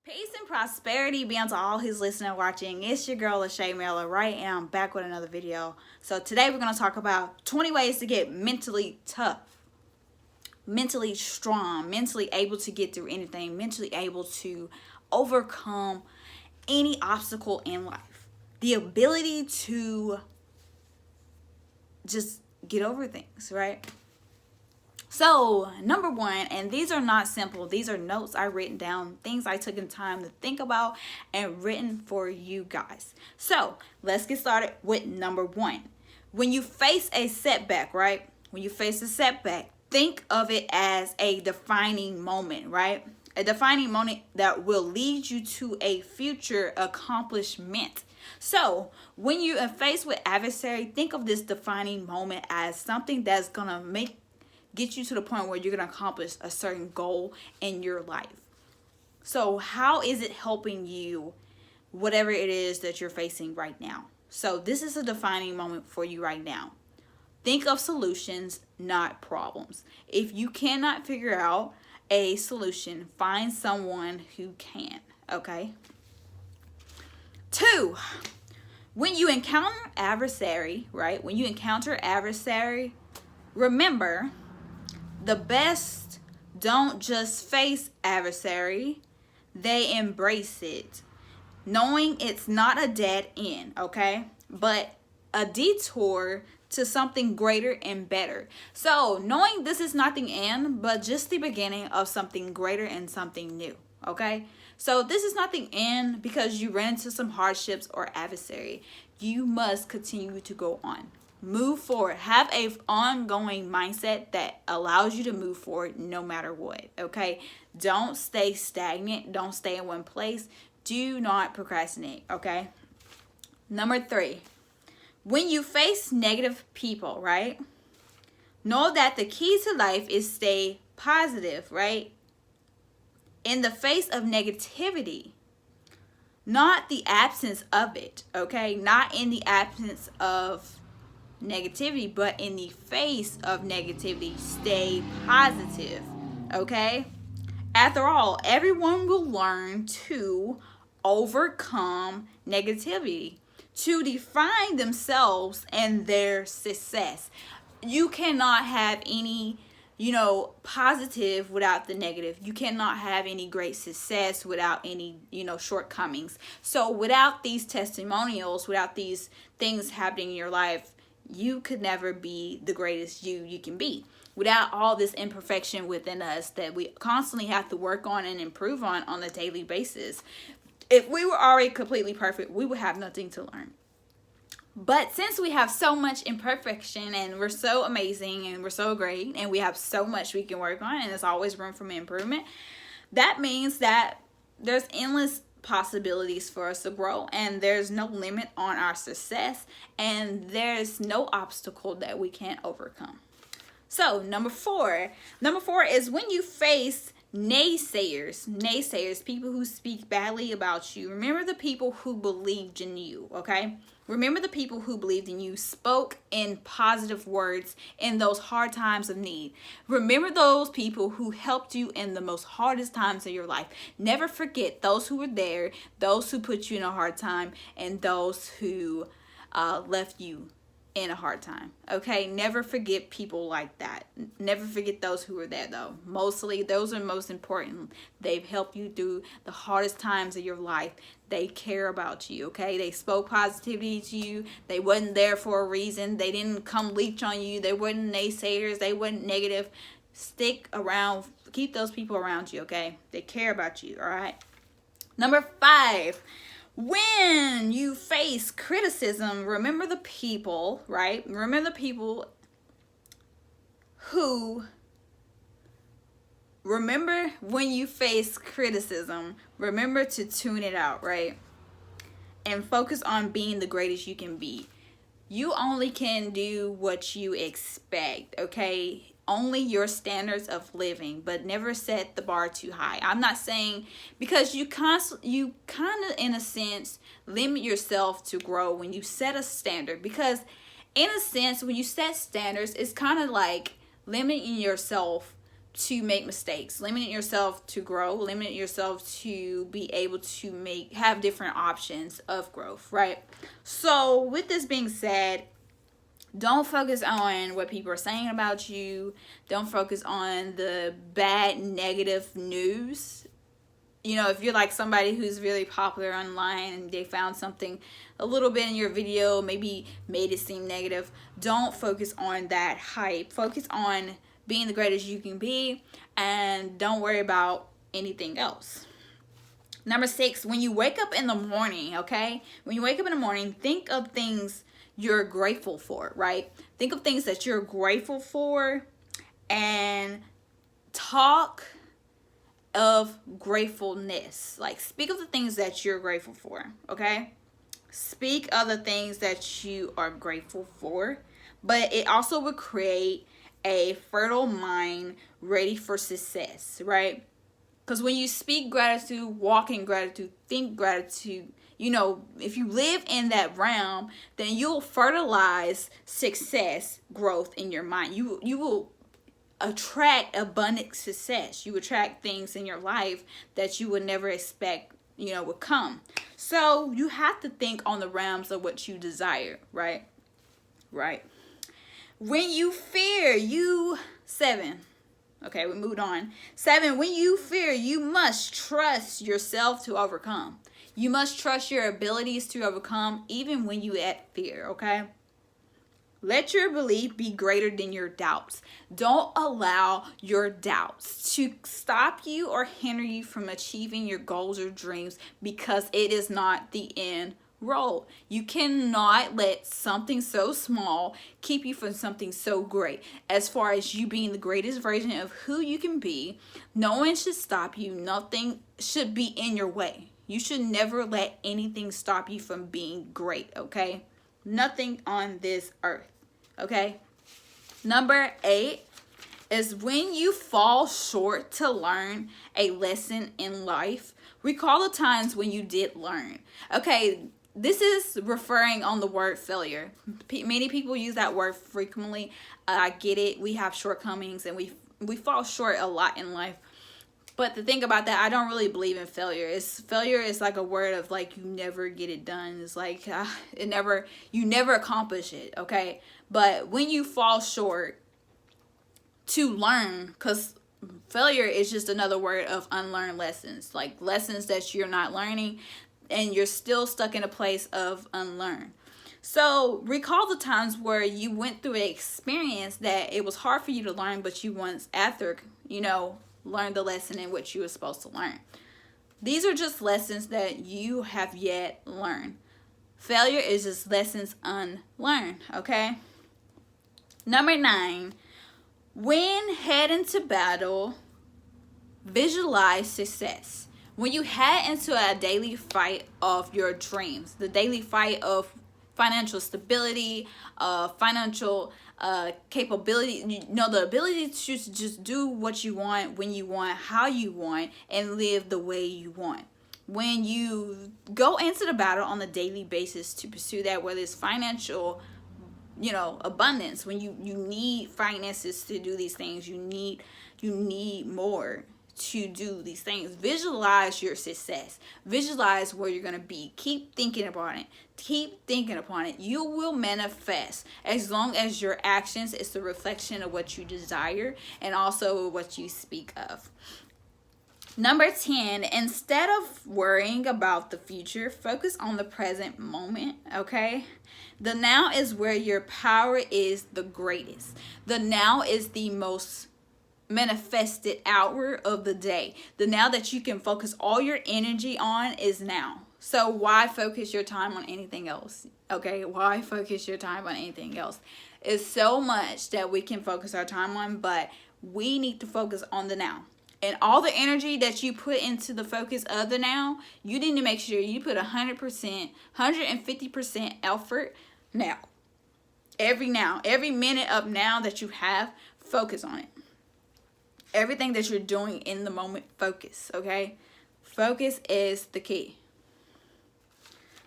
Peace and prosperity be unto all who's listening and watching. It's your girl, Shaeranea, right? And I'm back with another video. So today we're going to talk about 20 ways to get mentally tough, mentally strong, mentally able to get through anything, mentally able to overcome any obstacle in life. The ability to just get over things, right? So, number one, and these are not simple. These are notes I written down, things I took in time to think about and written for you guys. So, let's get started with number one. When you face a setback, right? When you face a setback, think of it as a defining moment, right? A defining moment that will lead you to a future accomplishment. So, when you are faced with adversary, think of this defining moment as something that's going to get you to the point where you're going to accomplish a certain goal in your life. So how is it helping you, whatever it is that you're facing right now? So this is a defining moment for you right now. Think of solutions, not problems. If you cannot figure out a solution, find someone who can, okay? 2, when you encounter adversary, right? When you encounter adversary, remember, the best don't just face adversary, they embrace it. Knowing it's not a dead end, okay? But a detour to something greater and better. So knowing this is not the end, but just the beginning of something greater and something new, okay? So this is not the end because you ran into some hardships or adversary. You must continue to go on. Move forward. Have a ongoing mindset that allows you to move forward no matter what, okay? Don't stay stagnant. Don't stay in one place. Do not procrastinate, okay? Number 3, when you face negative people, right? Know that the key to life is stay positive, right? In the face of negativity, not the absence of it, okay? Not in the absence of negativity, but in the face of negativity, stay positive, okay? After all, everyone will learn to overcome negativity, to define themselves and their success. You cannot have any, positive without the negative. You cannot have any great success without any, shortcomings. So without these testimonials, without these things happening in your life, you could never be the greatest you can be. Without all this imperfection within us that we constantly have to work on and improve on a daily basis. If we were already completely perfect, we would have nothing to learn. But since we have so much imperfection and we're so amazing and we're so great and we have so much we can work on and there's always room for improvement, that means that there's endless possibilities for us to grow, and there's no limit on our success, and there's no obstacle that we can't overcome. So number 4 is when you face naysayers, people who speak badly about you. Remember the people who believed in you, okay? Remember the people who believed in you, spoke in positive words in those hard times of need. Remember those people who helped you in the most hardest times of your life. Never forget those who were there, those who put you in a hard time, and those who left you in a hard time, okay? Never forget people like that. Never forget those who were there, though. Mostly, those are most important. They've helped you through the hardest times of your life. They care about you, okay? They spoke positivity to you. They wasn't there for a reason. They didn't come leech on you. They weren't naysayers. They weren't negative. Stick around. Keep those people around you, okay? They care about you, all right? Number 5. When you face criticism, remember the people, right? Remember the people who, remember when you face criticism, remember to tune it out, right? And focus on being the greatest you can be. You only can do what you expect, okay? Only your standards of living, but never set the bar too high. I'm not saying, because you kind of in a sense limit yourself to grow when you set a standard, because in a sense when you set standards, it's kind of like limiting yourself to make mistakes, limiting yourself to grow, limiting yourself to be able to have different options of growth, right? So with this being said, don't focus on what people are saying about you. Don't focus on the bad, negative news. You know, if you're like somebody who's really popular online and they found something a little bit in your video, maybe made it seem negative, don't focus on that hype. Focus on being the greatest you can be, and don't worry about anything else. Number 6, when you wake up in the morning, okay? When you wake up in the morning, think of things you're grateful for, right? Think of things that you're grateful for and talk of gratefulness. Like, speak of the things that you're grateful for, okay? Speak of the things that you are grateful for, but it also will create a fertile mind ready for success, right? Because when you speak gratitude, walk in gratitude, think gratitude, you know, if you live in that realm, then you'll fertilize success, growth in your mind. You will attract abundant success. You attract things in your life that you would never expect, you know, would come. So you have to think on the realms of what you desire, right? Right. When you fear, 7. Okay, we moved on. 7, when you fear, you must trust yourself to overcome. You must trust your abilities to overcome even when you at fear, okay? Let your belief be greater than your doubts. Don't allow your doubts to stop you or hinder you from achieving your goals or dreams, because it is not the end role. You cannot let something so small keep you from something so great. As far as you being the greatest version of who you can be, no one should stop you. Nothing should be in your way. You should never let anything stop you from being great, okay? Nothing on this earth, okay? Number 8 is when you fall short to learn a lesson in life, recall the times when you did learn. Okay, this is referring on the word failure. Many people use that word frequently. I get it. We have shortcomings and we fall short a lot in life. But the thing about that, I don't really believe in failure. Failure is like a word of like you never get it done. It's like you never accomplish it, okay? But when you fall short to learn, because failure is just another word of unlearned lessons, like lessons that you're not learning and you're still stuck in a place of unlearn. So recall the times where you went through an experience that it was hard for you to learn, but you once after, you know, learned the lesson in which you were supposed to learn. These are just lessons that you have yet learned. Failure is just lessons unlearned, okay? Number 9, when heading to battle, visualize success. When you head into a daily fight of your dreams, the daily fight of financial stability, financial capability, you know, the ability to just do what you want, when you want, how you want, and live the way you want. When you go into the battle on a daily basis to pursue that, whether it's financial, you know, abundance, when you need finances to do these things, you need more to do these things. Visualize your success. Visualize where you're going to be. Keep thinking about it. Keep thinking upon it. You will manifest as long as your actions is the reflection of what you desire and also what you speak of. Number 10, instead of worrying about the future, focus on the present moment, okay? The now is where your power is the greatest. The now is the most manifested hour of the day. The now that you can focus all your energy on is now. So why focus your time on anything else? Okay, why focus your time on anything else? It's so much that we can focus our time on, but we need to focus on the now. And all the energy that you put into the focus of the now, you need to make sure you put 100%, 150% effort now. Every minute of now that you have, focus on it. Everything that you're doing in the moment, focus, okay? Focus is the key.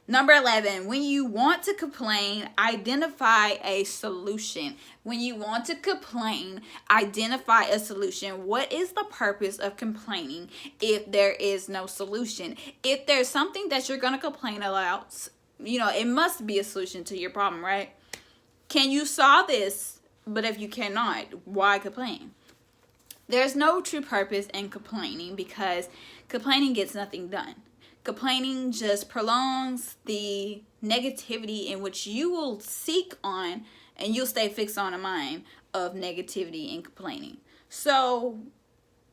Number 11, when you want to complain, identify a solution. When you want to complain, identify a solution. What is the purpose of complaining if there is no solution? If there's something that you're going to complain about, it must be a solution to your problem, right? Can you solve this? But if you cannot, why complain? There's no true purpose in complaining because complaining gets nothing done. Complaining just prolongs the negativity in which you will seek on, and you'll stay fixed on a mind of negativity and complaining. So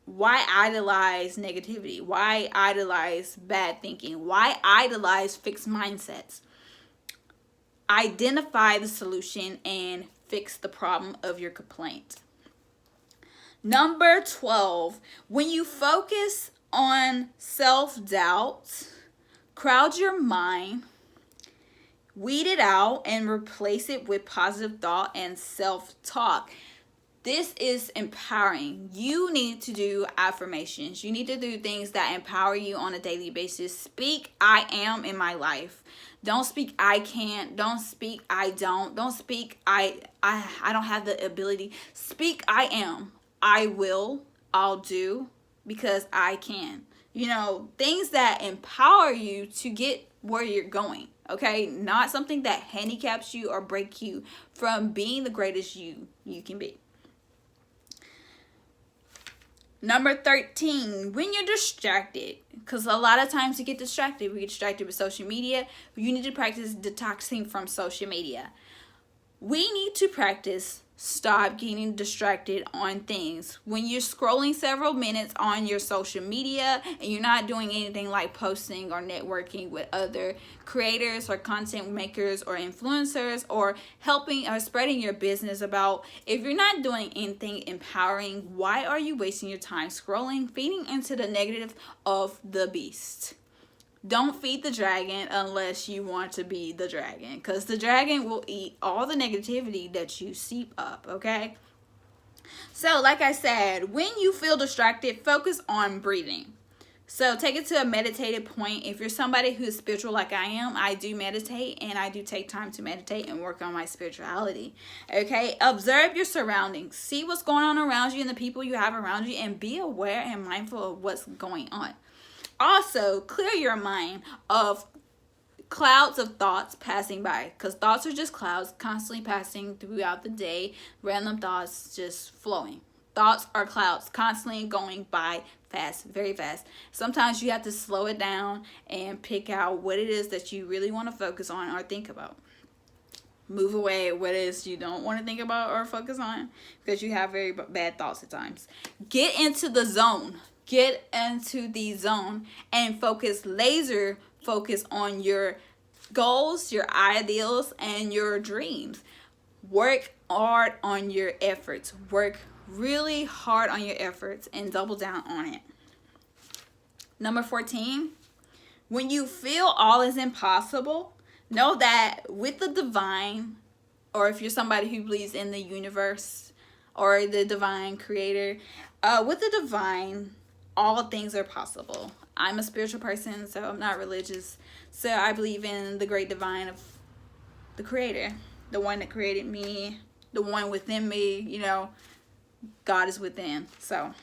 why idolize negativity? Why idolize bad thinking? Why idolize fixed mindsets? Identify the solution and fix the problem of your complaint. Number 12, when you focus on self-doubt, crowd your mind, weed it out, and replace it with positive thought and self-talk. This is empowering. You need to do affirmations. You need to do things that empower you on a daily basis. Speak, I am in my life. Don't speak, I can't. Don't speak, I don't. Don't speak, I don't have the ability. Speak, I am. I will. I'll do. Because I can. Things that empower you to get where you're going. Okay? Not something that handicaps you or break you from being the greatest you can be. Number 13, when you're distracted, because a lot of times we get distracted with social media. You need to practice detoxing from social media. We need to practice stop getting distracted on things. When you're scrolling several minutes on your social media and you're not doing anything like posting or networking with other creators or content makers or influencers or helping or spreading your business about, if you're not doing anything empowering, why are you wasting your time scrolling, feeding into the negative of the beast? Don't feed the dragon unless you want to be the dragon, because the dragon will eat all the negativity that you seep up, okay? So, like I said, when you feel distracted, focus on breathing. So, take it to a meditative point. If you're somebody who's spiritual like I am, I do meditate, and I do take time to meditate and work on my spirituality, okay? Observe your surroundings. See what's going on around you and the people you have around you, and be aware and mindful of what's going on. Also, clear your mind of clouds of thoughts passing by, because thoughts are just clouds constantly passing throughout the day, random thoughts just flowing. Thoughts are clouds constantly going by fast, very fast. Sometimes you have to slow it down and pick out what it is that you really want to focus on or think about. Move away what it is you don't want to think about or focus on, because you have very bad thoughts at times. Get into the zone. Get into the zone and laser focus on your goals, your ideals, and your dreams. Work hard on your efforts. Work really hard on your efforts and double down on it. Number 14, when you feel all is impossible, know that with the divine, or if you're somebody who believes in the universe or the divine creator, with the divine, all things are possible. I'm a spiritual person, so I'm not religious. So I believe in the great divine of the creator, the one that created me, the one within me, God is within. So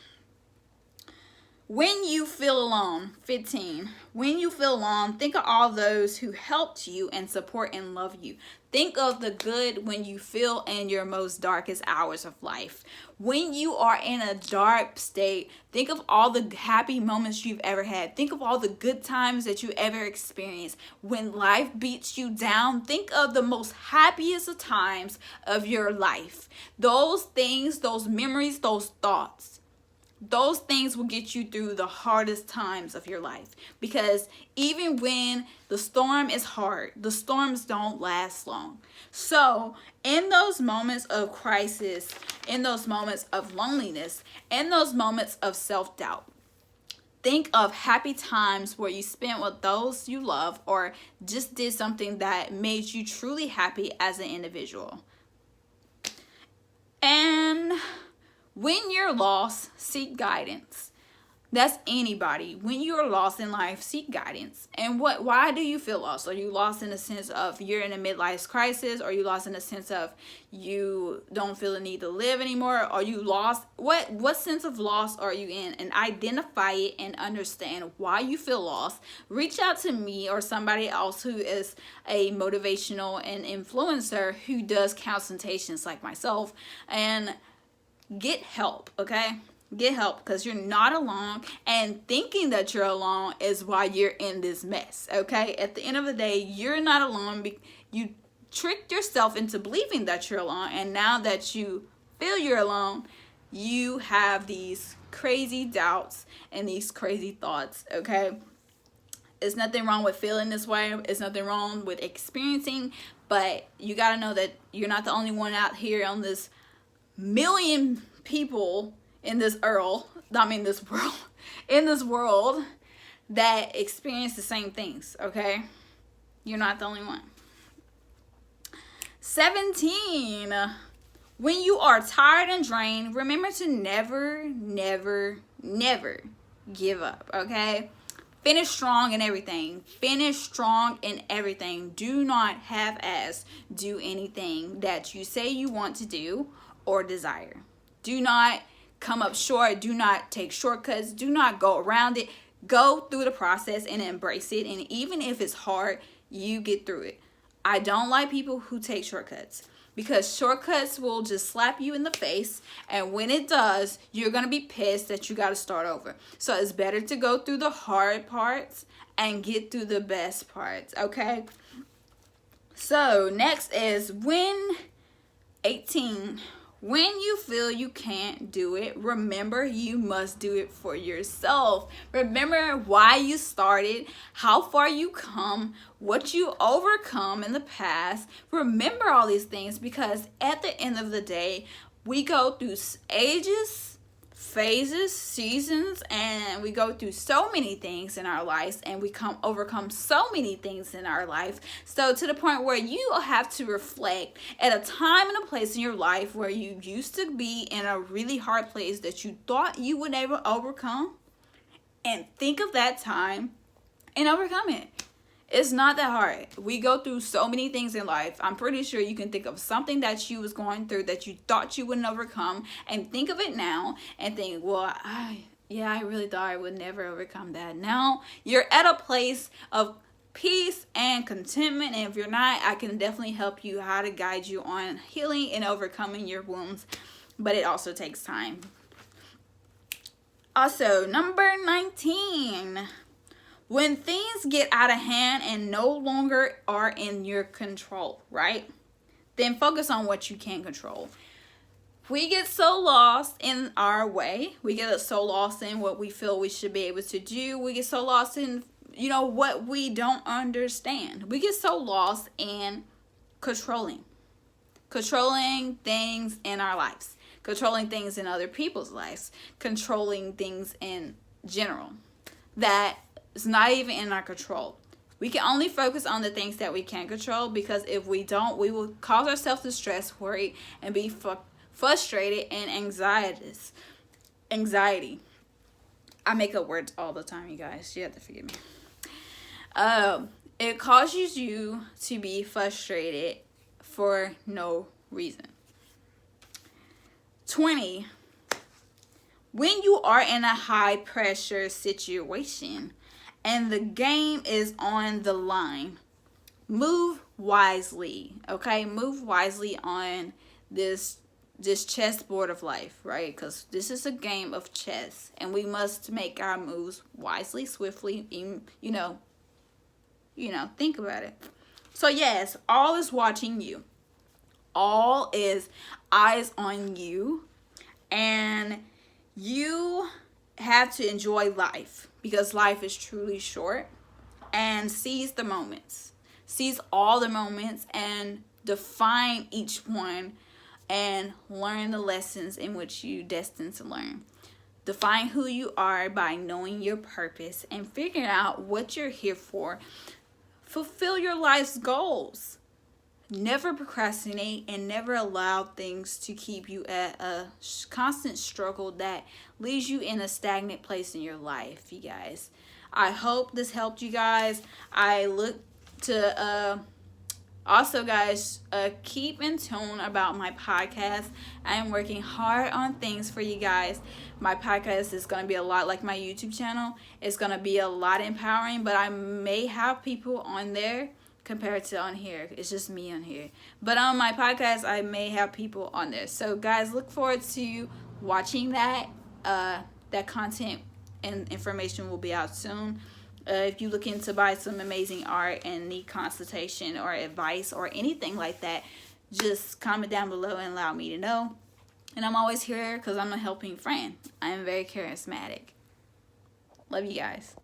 when you feel alone, 15, when you feel alone, think of all those who helped you and support and love you. Think of the good when you feel in your most darkest hours of life. When you are in a dark state, think of all the happy moments you've ever had. Think of all the good times that you ever experienced. When life beats you down, think of the most happiest of times of your life. Those things, those memories, those thoughts, those things will get you through the hardest times of your life. Because even when the storm is hard, the storms don't last long. So in those moments of crisis, in those moments of loneliness, in those moments of self-doubt, think of happy times where you spent with those you love or just did something that made you truly happy as an individual. And when you're lost, seek guidance. That's anybody. When you're lost in life, seek guidance. And why do you feel lost? Are you lost in the sense of you're in a midlife crisis? Are you lost in the sense of you don't feel the need to live anymore? Are you lost? What sense of loss are you in? And identify it and understand why you feel lost. Reach out to me or somebody else who is a motivational and influencer who does consultations like myself, and get help, okay? Get help, because you're not alone, and thinking that you're alone is why you're in this mess, okay? At the end of the day, you're not alone. You tricked yourself into believing that you're alone, and now that you feel you're alone, you have these crazy doubts and these crazy thoughts, okay? There's nothing wrong with feeling this way. It's nothing wrong with experiencing, but you got to know that you're not the only one out here on this million people in this world that experience the same things, okay? You're not the only one. 17. When you are tired and drained, remember to never, never, never give up, okay? Finish strong in everything. Finish strong in everything. Do not half-ass do anything that you say you want to do or desire. Do not come up short. Do not take shortcuts. Do not go around it. Go through the process and embrace it. And even if it's hard, you get through it. I don't like people who take shortcuts, because shortcuts will just slap you in the face. And when it does, you're going to be pissed that you got to start over. So it's better to go through the hard parts and get through the best parts. Okay. So next is 18. When you feel you can't do it, remember you must do it for yourself. Remember why you started, how far you come, what you overcome in the past. Remember all these things, because at the end of the day, we go through ages, phases, seasons, and we go through so many things in our lives, and we overcome so many things in our life. So to the point where you have to reflect at a time and a place in your life where you used to be in a really hard place that you thought you would never overcome, and think of that time and overcome it. It's not that hard. We go through so many things in life. I'm pretty sure you can think of something that you was going through that you thought you wouldn't overcome, and think of it now and think, well, I really thought I would never overcome that. Now you're at a place of peace and contentment, and if you're not, I can definitely help you how to guide you on healing and overcoming your wounds, but it also takes time. Also, number 19. When things get out of hand and no longer are in your control, right? Then focus on what you can control. We get so lost in our way. We get so lost in what we feel we should be able to do. We get so lost in, what we don't understand. We get so lost in controlling things in our lives, controlling things in other people's lives, controlling things in general that it's not even in our control. We can only focus on the things that we can control, because if we don't, we will cause ourselves to stress, worry, and be frustrated and anxiety. I make up words all the time, you guys. You have to forgive me. It causes you to be frustrated for no reason. 20. When you are in a high pressure situation and the game is on the line, move wisely, okay? Move wisely on this chessboard of life, right? Because this is a game of chess, and we must make our moves wisely, swiftly, think about it. So yes, all is watching you. All is eyes on you, and you have to enjoy life, because life is truly short, and seize the moments. Seize all the moments and define each one, and learn the lessons in which you destined to learn. Define who you are by knowing your purpose and figuring out what you're here for. Fulfill your life's goals. never procrastinate and never allow things to keep you at a constant struggle that leaves you in a stagnant place in your life, you guys. I hope this helped you guys. I look to also, guys, keep in tune about my podcast. I am working hard on things for you guys. My podcast is going to be a lot like my YouTube channel. It's going to be a lot empowering, but I may have people on there compared to on here. It's just me on here. But on my podcast, I may have people on there. So, guys, look forward to watching that. That content and information will be out soon. If you're looking to buy some amazing art and need consultation or advice or anything like that, just comment down below and allow me to know. And I'm always here because I'm a helping friend. I am very charismatic. Love you guys.